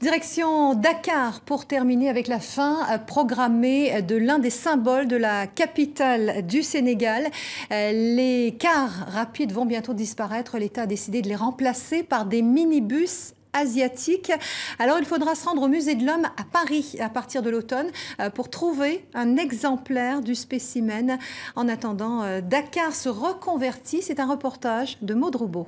Direction Dakar pour terminer avec la fin programmée de l'un des symboles de la capitale du Sénégal. Les cars rapides vont bientôt disparaître. L'État a décidé de les remplacer par des minibus asiatiques. Alors il faudra se rendre au Musée de l'Homme à Paris à partir de l'automne pour trouver un exemplaire du spécimen. En attendant, Dakar se reconvertit. C'est un reportage de Maud Roubaud.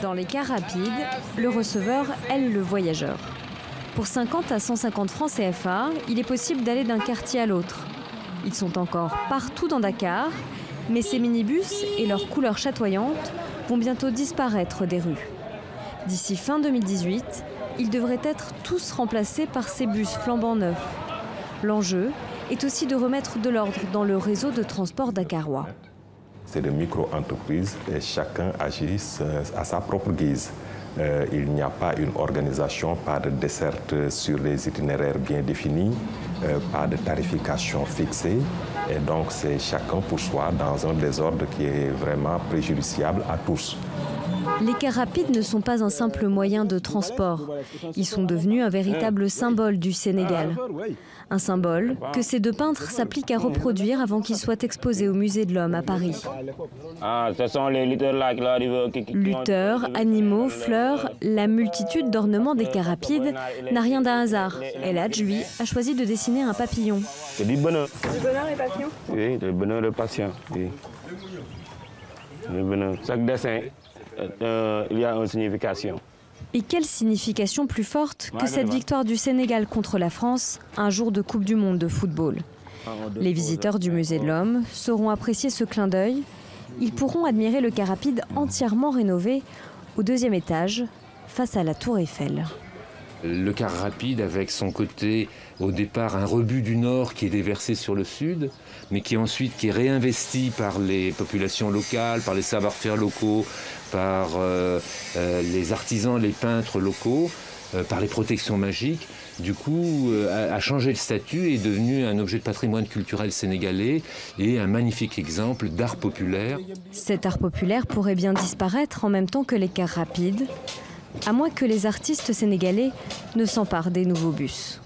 Dans les cars rapides, le receveur aile le voyageur. Pour 50 à 150 francs CFA, il est possible d'aller d'un quartier à l'autre. Ils sont encore partout dans Dakar, mais ces minibus et leurs couleurs chatoyantes vont bientôt disparaître des rues. D'ici fin 2018, ils devraient être tous remplacés par ces bus flambant neufs. L'enjeu est aussi de remettre de l'ordre dans le réseau de transport dakarois. C'est des micro-entreprises et chacun agit à sa propre guise. Il n'y a pas une organisation, pas de desserte sur les itinéraires bien définis, pas de tarification fixée. Et donc c'est chacun pour soi dans un désordre qui est vraiment préjudiciable à tous. Les cars rapides ne sont pas un simple moyen de transport. Ils sont devenus un véritable symbole du Sénégal. Un symbole que ces deux peintres s'appliquent à reproduire avant qu'ils soient exposés au Musée de l'Homme à Paris. Ce sont les lutteurs là qui arrivent. Lutteurs, animaux, fleurs, la multitude d'ornements des cars rapides n'a rien d'un hasard. El Hadj, lui, a choisi de dessiner un papillon. C'est du bonheur. Du bonheur et passion? Oui, le bonheur et passion. Oui. Le bonheur. Chaque dessin, il y a une signification. Et quelle signification plus forte que cette victoire du Sénégal contre la France, un jour de Coupe du Monde de football. Les visiteurs du Musée de l'Homme sauront apprécier ce clin d'œil. Ils pourront admirer le car rapide entièrement rénové au 2e étage, face à la Tour Eiffel. Le car rapide avec son côté, au départ, un rebut du Nord qui est déversé sur le Sud, mais qui est réinvesti par les populations locales, par les savoir-faire locaux, par les artisans, les peintres locaux, par les protections magiques. Du coup, a changé de statut et est devenu un objet de patrimoine culturel sénégalais et un magnifique exemple d'art populaire. Cet art populaire pourrait bien disparaître en même temps que les cars rapides, à moins que les artistes sénégalais ne s'emparent des nouveaux bus.